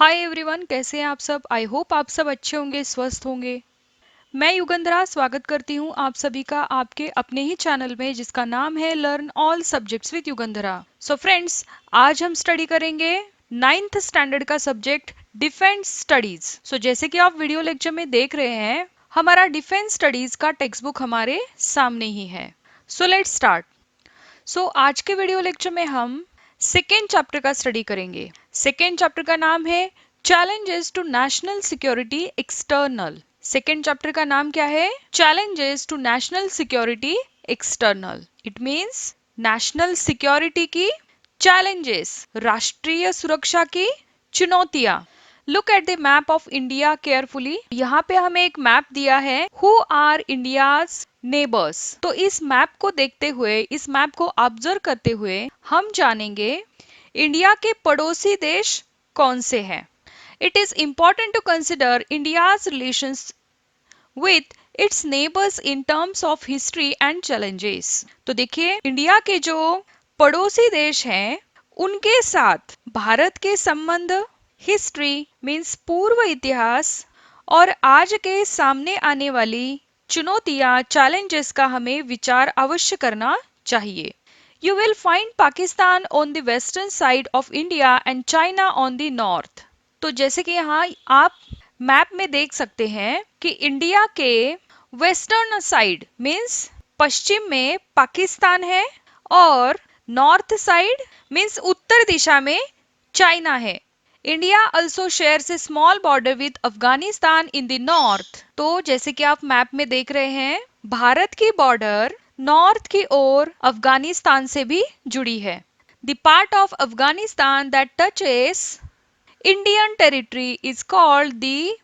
Hi everyone, कैसे हैं आप सब। आई होप आप सब अच्छे होंगे, स्वस्थ होंगे। मैं युगंधरा स्वागत करती हूँ आप सभी का आपके अपने ही चैनल में जिसका नाम है learn all subjects with Yugandhara. So friends, आज हम स्टडी करेंगे नाइन्थ स्टैंडर्ड का सब्जेक्ट डिफेंस स्टडीज। सो जैसे कि आप वीडियो लेक्चर में देख रहे हैं, हमारा डिफेंस स्टडीज का टेक्स्ट बुक हमारे सामने ही है। So let's start. आज के वीडियो लेक्चर में हम सेकेंड चैप्टर का स्टडी करेंगे। सेकेंड चैप्टर का नाम है challenges to national security external. Second chapter का नाम क्या है? Challenges to national security external. It means national security की चैलेंजेस, राष्ट्रीय सुरक्षा की चुनौतियां। Look at the map of India carefully. यहाँ पे हमें एक मैप दिया है, हु आर इंडियाज नेबर्स। तो इस मैप को देखते हुए, इस मैप को ऑब्जर्व करते हुए हम जानेंगे इंडिया के पड़ोसी देश कौन से हैं। It is important to consider India's relations with its neighbours in terms of history and challenges. तो देखिए, इंडिया के जो पड़ोसी देश हैं उनके साथ भारत के संबंध, हिस्ट्री मीन्स पूर्व इतिहास, और आज के सामने आने वाली चुनौतियां, चैलेंजेस का हमें विचार अवश्य करना चाहिए। You will find Pakistan on the western side of India and China on the north. तो जैसे कि यहाँ आप मैप में देख सकते हैं कि इंडिया के वेस्टर्न साइड मीन्स पश्चिम में पाकिस्तान है और नॉर्थ साइड मीन्स उत्तर दिशा में चाइना है। India also shares a small border with Afghanistan in the north। तो जैसे कि आप मैप में देख रहे हैं, भारत की बॉर्डर नॉर्थ की ओर अफगानिस्तान से भी जुड़ी है। The part of Afghanistan that touches Indian territory is called the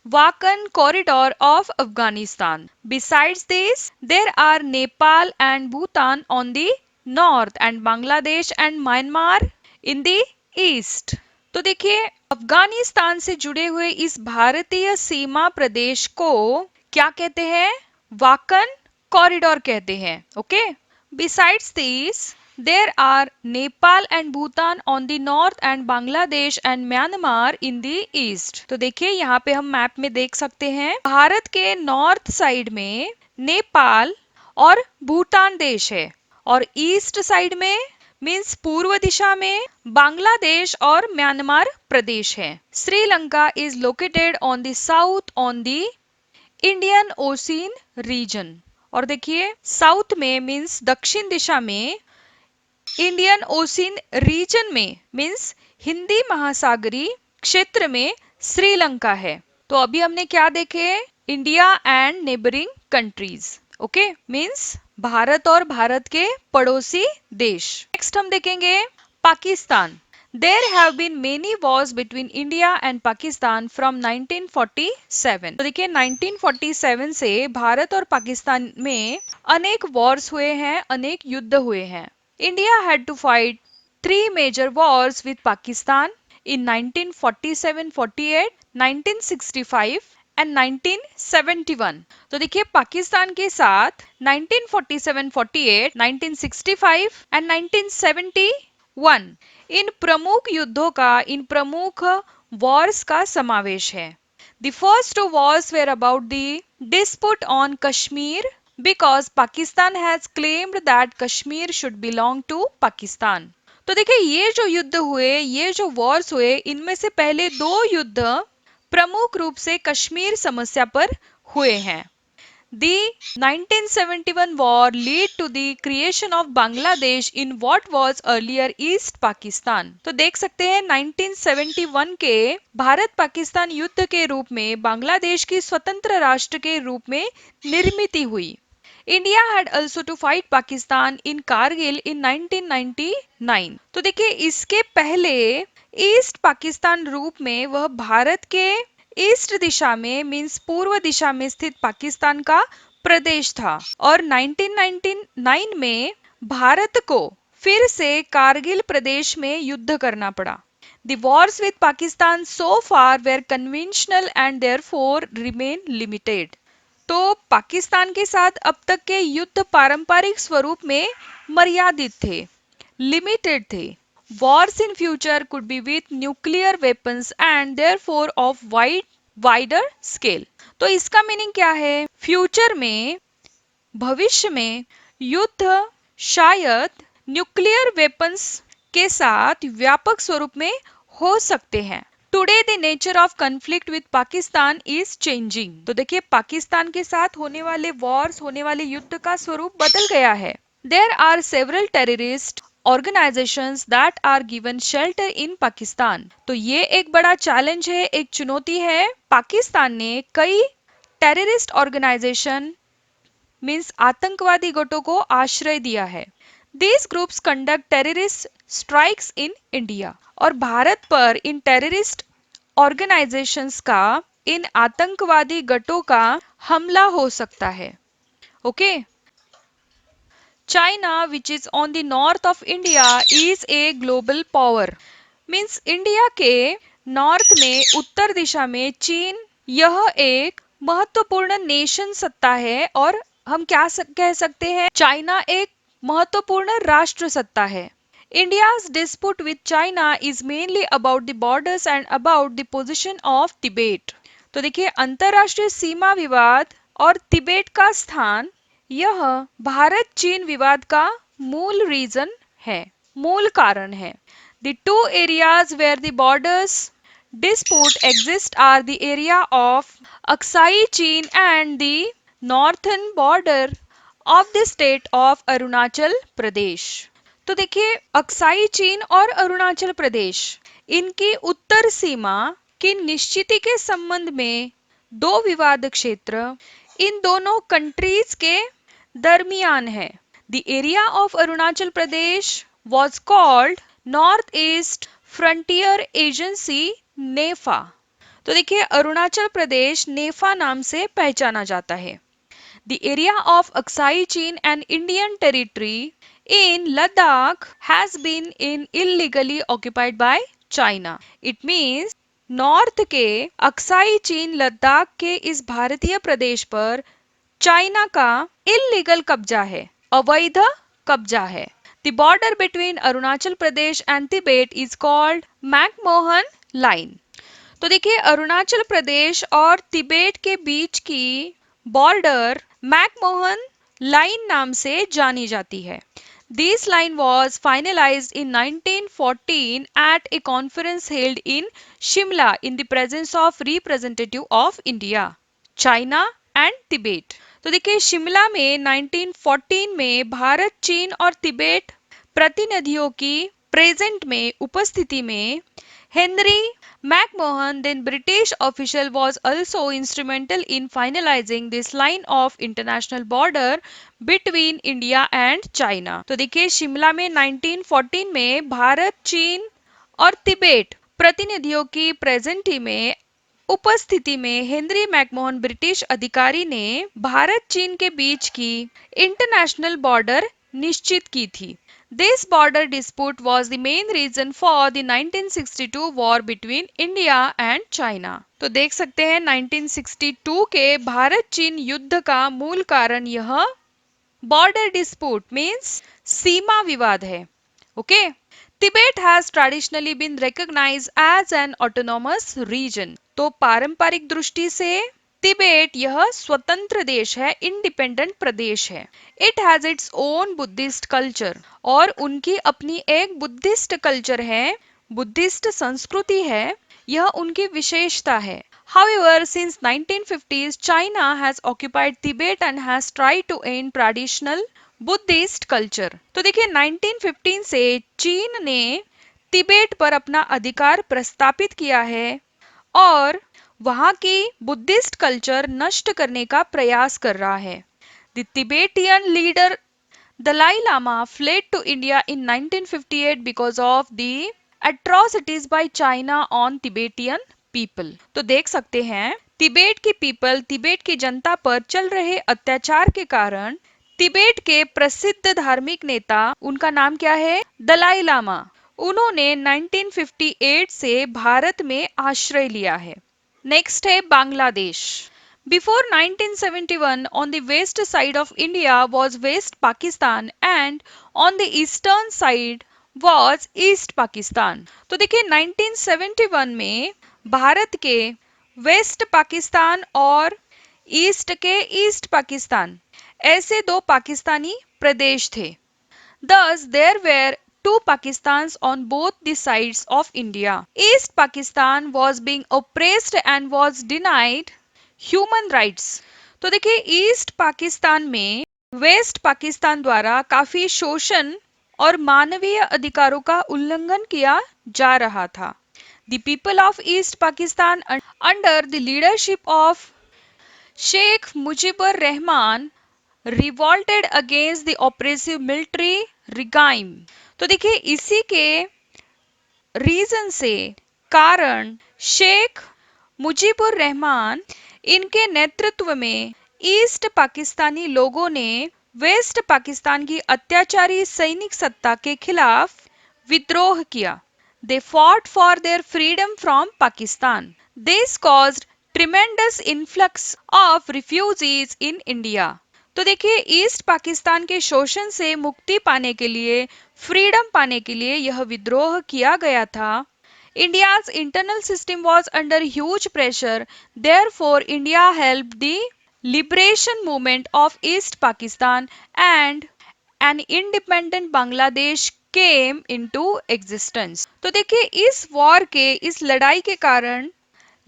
Wakhan Corridor of Afghanistan. Besides this, there are Nepal and Bhutan on the north and Bangladesh and Myanmar in the east. तो देखिए, अफगानिस्तान से जुड़े हुए इस भारतीय सीमा प्रदेश को क्या कहते हैं? वाकन कॉरिडोर कहते हैं। Okay. Besides this, there are Nepal and Bhutan on the north and Bangladesh and Myanmar in the east. तो देखिए, यहाँ पे हम मैप में देख सकते हैं, भारत के नॉर्थ साइड में नेपाल और भूटान देश है और ईस्ट साइड में मीन्स पूर्व दिशा में बांग्लादेश और म्यांमार प्रदेश है। Sri Lanka is located on the south on the Indian ocean region. और देखिए, साउथ में मीन्स दक्षिण दिशा में, इंडियन ओशियन रीजन में मीन्स हिंदी महासागरीय क्षेत्र में श्रीलंका है। तो अभी हमने क्या देखे? India and neighbouring countries. Okay, means भारत और भारत के पड़ोसी देश। नेक्स्ट हम देखेंगे Pakistan. There have been many wars between India and Pakistan from 1947। तो देखिए, 1947 से भारत और पाकिस्तान में अनेक वॉर्स हुए हैं, अनेक युद्ध हुए हैं। India had to fight 3 major wars with Pakistan in 1947-48, 1965 and 1971। तो देखिए, पाकिस्तान के साथ 1947-48, 1965 एंड 1971 इन प्रमुख युद्धों का, इन प्रमुख वॉर्स का समावेश है। The first two wars were about the dispute on Kashmir because Pakistan has claimed that Kashmir should belong to Pakistan। तो देखिए, ये जो युद्ध हुए, ये जो वॉर्स हुए, इनमें से पहले दो युद्ध प्रमुख रूप से कश्मीर समस्या पर हुए हैं। The 1971 war led to the creation of Bangladesh in what was earlier East Pakistan। तो देख सकते हैं, 1971 के भारत पाकिस्तान युद्ध के रूप में बांग्लादेश की स्वतंत्र राष्ट्र के रूप में निर्मित हुई। India had also to fight Pakistan in Kargil in 1999। तो देखिए, इसके पहले ईस्ट पाकिस्तान रूप में वह भारत के ईस्ट दिशा में मीन्स पूर्व दिशा में स्थित पाकिस्तान का प्रदेश था और 1999 में भारत को फिर से कारगिल प्रदेश में युद्ध करना पड़ा। The wars with Pakistan so far were conventional and therefore remain limited। तो पाकिस्तान के साथ अब तक के युद्ध पारंपरिक स्वरूप में मर्यादित थे, लिमिटेड थे Wars in future could be with nuclear weapons and therefore of wider scale. तो इसका मीनिंग क्या है? फ्यूचर में, भविष्य में युद्ध शायद न्यूक्लियर वेपन्स के साथ व्यापक स्वरूप में हो सकते हैं। Today the nature of conflict with Pakistan is changing. तो देखिए, पाकिस्तान के साथ होने वाले वॉर्स, होने वाले युद्ध का स्वरूप बदल गया है। There are several terrorist organisations that are given shelter in Pakistan. तो ये एक बड़ा चैलेंज है, एक चुनौती है। पाकिस्तान ने कई टेररिस्ट ऑर्गेनाइजेशन मीन्स आतंकवादी गुटों को आश्रय दिया है। These groups conduct terrorist strikes in India. और भारत पर इन टेररिस्ट ऑर्गेनाइजेशंस का, इन आतंकवादी गटों का हमला हो सकता है। Okay. China, which is on the north of India, is a global power. Means India के नॉर्थ में, उत्तर दिशा में चीन, यह एक महत्वपूर्ण नेशन सत्ता है। और हम क्या कह सकते हैं? चाइना एक महत्वपूर्ण राष्ट्र सत्ता है। India's dispute with China is mainly about the borders and about the position of Tibet. तो देखिए, अंतरराष्ट्रीय सीमा विवाद और तिबेट का स्थान, यह भारत चीन विवाद का मूल रीजन है, मूल कारण है। The two areas where the borders dispute exist are the area of Aksai Chin and the northern border of the state of Arunachal Pradesh. तो देखिए, अक्साई चीन और अरुणाचल प्रदेश, इनकी उत्तर सीमा की निश्चिति के संबंध में दो विवाद क्षेत्र इन दोनों कंट्रीज के दरमियान है। The area of Arunachal Pradesh was called North East Frontier Agency, NEFA. तो देखिए, अरुणाचल प्रदेश नेफा नाम से पहचाना जाता है। The area of Aksai Chin and Indian territory in Ladakh has been illegally occupied by China. It means north के अक्साई चीन लद्दाख के इस भारतीय प्रदेश पर चाइना का इलीगल कब्जा है, अवैध कब्जा है। The border between Arunachal Pradesh and Tibet is called McMahon line. तो देखिए, अरुणाचल प्रदेश और तिबेट के बीच की बॉर्डर मैकमोहन लाइन नाम से जानी जाती है। This line was finalized in 1914 at a conference held in Shimla in the presence of representative of India, China and Tibet. तो देखिए, शिमला में 1914 में भारत, चीन और तिबेट प्रतिनिधियों की प्रेजेंट में, उपस्थिति में, Henry McMahon, then British official, was also instrumental in finalizing this line of international border between India and China. तो देखिए, शिमला में 1914 में भारत, चीन और तिबेट प्रतिनिधियों की प्रेजेंटी में, उपस्थिति में, हेनरी मैकमोहन ब्रिटिश अधिकारी ने भारत चीन के बीच की इंटरनेशनल बॉर्डर निश्चित की थी। This border dispute was the main reason for the 1962 war between India and China. तो देख सकते हैं, 1962 के भारत चीन युद्ध का मूल कारण यह बॉर्डर डिस्प्यूट मीन्स सीमा विवाद है। Okay. Tibet has traditionally been recognised as an autonomous region. तो पारंपरिक दृष्टि से तिबेट यह स्वतंत्र देश है, इंडिपेंडेंट प्रदेश है। It has its own Buddhist culture, और उनकी अपनी एक बुद्धिस्ट कल्चर है, बुद्धिस्ट संस्कृति है, यह उनकी विशेषता है। However, since 1950s, China has occupied Tibet and has tried to end traditional Buddhist culture. तो देखिए, 1915 से चीन ने तिबेट पर अपना अधिकार प्रस्तापित किया है और वहां की बुद्धिस्ट कल्चर नष्ट करने का प्रयास कर रहा है। The Tibetan leader Dalai Lama fled to India in 1958 because of the atrocities by China on Tibetan people। तो देख सकते हैं, तिबेट की पीपल, तिबेट की जनता पर चल रहे अत्याचार के कारण तिबेट के प्रसिद्ध धार्मिक नेता, उनका नाम क्या है? दलाई लामा। उन्होंने 1958 से भारत में आश्रय लिया है। नेक्स्ट है Bangladesh. Before 1971, on the west side of India was West Pakistan and on the eastern side was east Pakistan. तो देखिए 1971 में भारत के वेस्ट पाकिस्तान और ईस्ट के ईस्ट पाकिस्तान ऐसे दो पाकिस्तानी प्रदेश थे। Thus, there were two Pakistans on both the sides of India. East Pakistan was being oppressed and was denied human rights. तो देखिए ईस्ट पाकिस्तान में वेस्ट पाकिस्तान द्वारा काफी शोषण और मानवीय अधिकारों का उल्लंघन किया जा रहा था। The people of East Pakistan under the leadership of Sheikh Mujibur Rahman revolted against the oppressive military regime। तो देखिए इसी के रीजन से कारण शेख मुजीबुर रहमान इनके नेतृत्व में ईस्ट पाकिस्तानी लोगों ने वेस्ट पाकिस्तान की अत्याचारी सैनिक सत्ता के खिलाफ विद्रोह किया। They fought for their freedom from Pakistan. This caused tremendous influx of refugees in India. तो देखिए ईस्ट पाकिस्तान के शोषण से मुक्ति पाने के लिए, फ्रीडम पाने के लिए यह विद्रोह किया गया था। India's internal system was under huge pressure, therefore India helped the liberation movement of East Pakistan and an independent Bangladesh came into existence। तो देखिए इस वॉर के, इस लड़ाई के कारण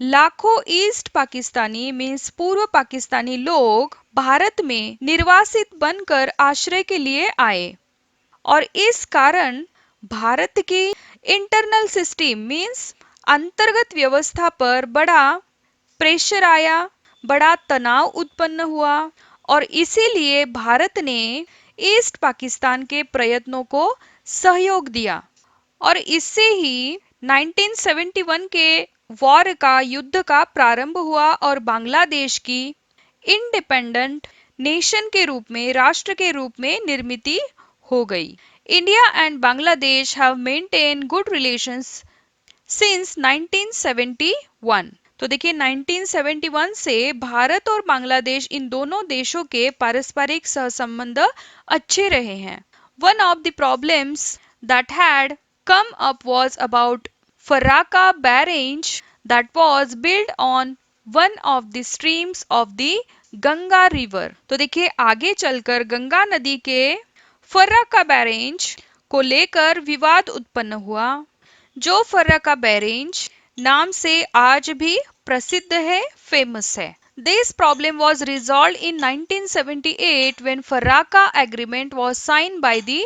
लाखों ईस्ट पाकिस्तानी मीन्स पूर्व पाकिस्तानी लोग भारत में निर्वासित बनकर आश्रय के लिए आए और इस कारण भारत की इंटरनल सिस्टम मीन्स अंतर्गत व्यवस्था पर बड़ा प्रेशर आया, बड़ा तनाव उत्पन्न हुआ और इसीलिए भारत ने ईस्ट पाकिस्तान के प्रयत्नों को सहयोग दिया और इससे ही 1971 के वॉर का, युद्ध का प्रारंभ हुआ और बांग्लादेश की इंडिपेंडेंट नेशन के रूप में, राष्ट्र के रूप में निर्मित हो गई। India and Bangladesh have maintain good relations since 1971। तो देखिए 1971 से भारत और बांग्लादेश इन दोनों देशों के पारस्परिक सहसंबंध अच्छे रहे हैं। One of the problems that had come up was about Faraka barrage that was built on one of the streams of the Ganga river. तो देखिए आगे चलकर गंगा नदी के फर्राका बैरेज को लेकर विवाद उत्पन्न हुआ, जो फर्राका बैरेज नाम से आज भी प्रसिद्ध है, फेमस है। This problem was resolved in 1978 when Faraka Agreement was signed by the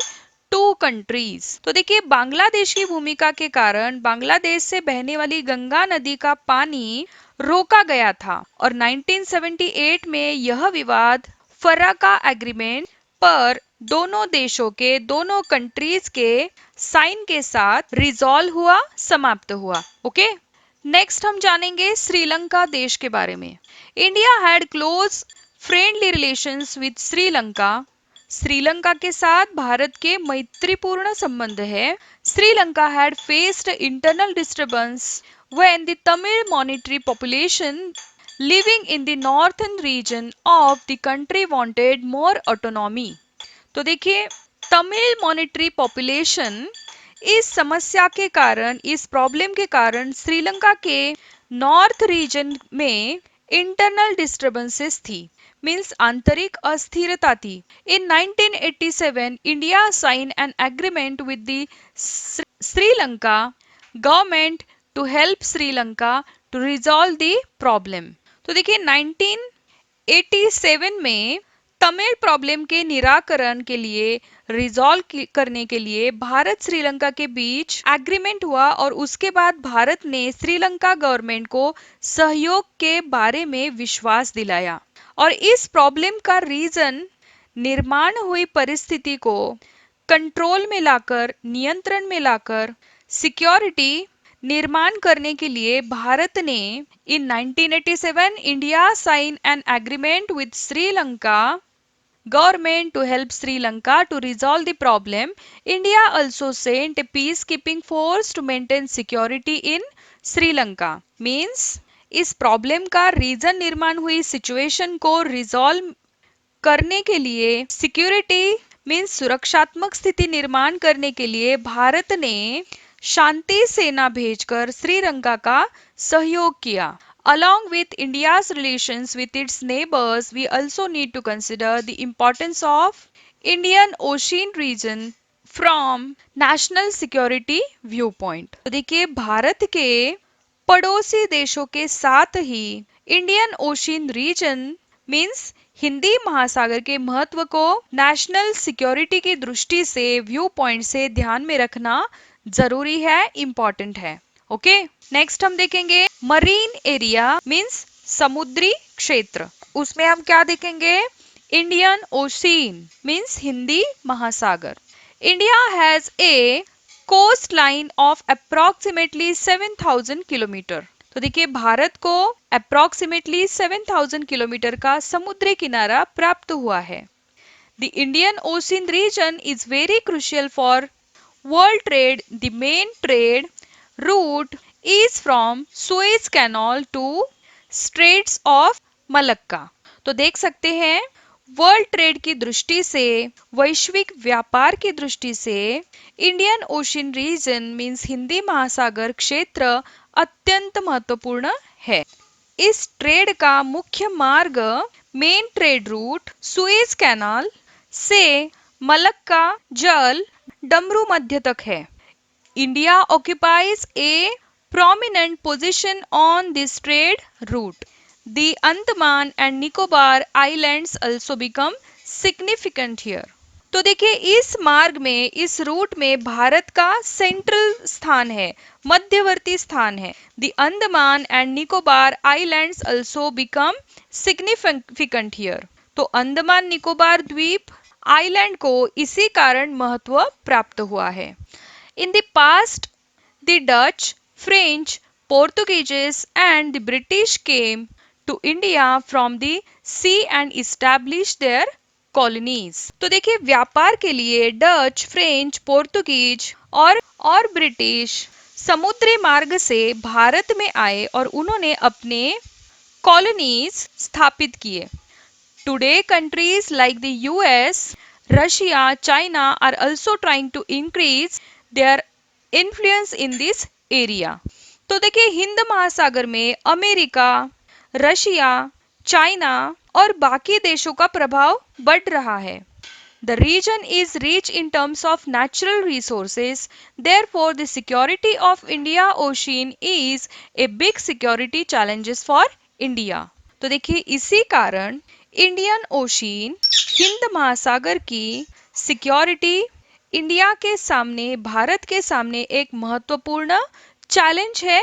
two countries. तो देखिए बांग्लादेश की भूमिका के कारण बांग्लादेश से बहने वाली गंगा नदी का पानी रोका गया था और 1978 में यह विवाद फराका एग्रीमेंट पर दोनों देशों के, दोनों कंट्रीज के साइन के साथ रिजॉल्व हुआ, समाप्त हुआ। ओके, नेक्स्ट हम जानेंगे श्रीलंका देश के बारे में। India had close friendly relations with Sri Lanka. Sri Lanka के साथ भारत के मैत्रीपूर्ण संबंध है। Sri Lanka had faced internal disturbance when the Tamil मॉनिटरी population living in the northern region of the country wanted more autonomy. तो देखिए तमिल मॉनिटरी पॉपुलेशन, इस समस्या के कारण, इस प्रॉब्लम के कारण श्रीलंका के नॉर्थ रीजन में इंटरनल डिस्टर्बेंसेस थी, मीन्स आंतरिक अस्थिरता थी। In 1987 India sign an agreement with the Sri Lanka government to help Sri Lanka to resolve the problem. तो देखिए 1987 में तमिल प्रॉब्लम के निराकरण के लिए, रिजॉल्व करने के लिए भारत श्रीलंका के बीच एग्रीमेंट हुआ और उसके बाद भारत ने श्रीलंका गवर्नमेंट को सहयोग के बारे में विश्वास दिलाया और इस प्रॉब्लम का रीजन निर्माण हुई परिस्थिति को कंट्रोल में लाकर, नियंत्रण में लाकर सिक्योरिटी निर्माण करने के लिए भारत ने in 1987 India sign an agreement with Sri Lanka government to help Sri Lanka to resolve the problem. India also sent a peacekeeping force to maintain security in Sri Lanka. Means इस प्रॉब्लम का रीजन निर्माण हुई सिचुएशन को resolve करने के लिए security means सुरक्षात्मक स्थिति निर्माण करने के लिए भारत ने शांति सेना भेजकर श्रीलंका का सहयोग किया। Along with India's relations with its neighbors, we also need to consider the importance of Indian Ocean region from national security viewpoint। तो देखिए भारत के पड़ोसी देशों के साथ ही Indian ocean region means Hindi महासागर के महत्व को नेशनल सिक्योरिटी की दृष्टि से व्यू पॉइंट से ध्यान में रखना जरूरी है, इंपॉर्टेंट है। ओके, नेक्स्ट हम देखेंगे मरीन एरिया मीन्स समुद्री क्षेत्र। उसमें हम क्या देखेंगे, इंडियन ओशियन मीन्स हिंदी महासागर। India has a coast line of approximately 7000 kilometre. तो देखिए भारत को अप्रोक्सीमेटली 7000 किलोमीटर का समुद्री किनारा प्राप्त हुआ है। The Indian ocean region is very crucial for world trade. The main trade route is from Suez canal to straits of Malacca. तो देख सकते हैं वर्ल्ड ट्रेड की दृष्टि से, वैश्विक व्यापार की दृष्टि से Indian ocean region means Hindi महासागर क्षेत्र अत्यंत महत्वपूर्ण है। इस ट्रेड का मुख्य मार्ग main trade root Suez canal से मलक्का जल डमरू मध्य तक है। India occupies A prominent position on this trade route. The Andaman and Nicobar Islands also become significant here. तो देखिए इस मार्ग में, इस रूट में भारत का सेंट्रल स्थान है, मध्यवर्ती स्थान है। The Andaman and Nicobar Islands also become significant here. तो अंडमान निकोबार द्वीप आइलैंड को इसी कारण महत्व प्राप्त हुआ है। In the past, the Dutch, French, Portuguese and the British came to India from the sea and established their colonies। तो देखिए व्यापार के लिए डच, फ्रेंच, पोर्तुगीज और ब्रिटिश समुद्री मार्ग से भारत में आए और उन्होंने अपने कॉलोनीज स्थापित किए। Today countries like the US, Russia, China are also trying to increase their influence in this area. तो देखिए हिंद महासागर में अमेरिका, रशिया, चाइना और बाकी देशों का प्रभाव बढ़ रहा है। The region is rich in terms of natural resources, therefore the security of India Ocean is a big security challenges for India। तो देखिए इसी कारण इंडियन ओशियन हिंद महासागर की सिक्योरिटी इंडिया के सामने, भारत के सामने एक महत्वपूर्ण चैलेंज है,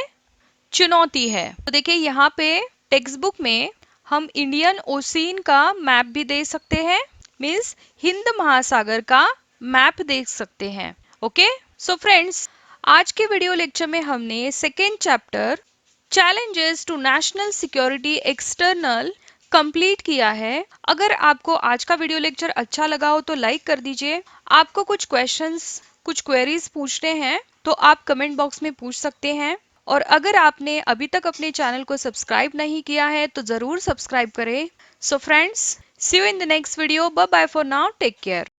चुनौती है। तो देखिए यहाँ पे टेक्स्ट बुक में हम इंडियन ओशियन का मैप भी दे सकते हैं, मीन्स हिंद महासागर का मैप देख सकते हैं। ओके, सो फ्रेंड्स आज के वीडियो लेक्चर में हमने second chapter challenges to national security external complete किया है। अगर आपको आज का वीडियो लेक्चर अच्छा लगा हो तो लाइक कर दीजिए। आपको कुछ क्वेश्चंस, कुछ क्वेरीज पूछने हैं तो आप कमेंट बॉक्स में पूछ सकते हैं। और अगर आपने अभी तक अपने चैनल को सब्सक्राइब नहीं किया है तो जरूर सब्सक्राइब करें। So friends, see you in the next video. Bye bye for now, take care.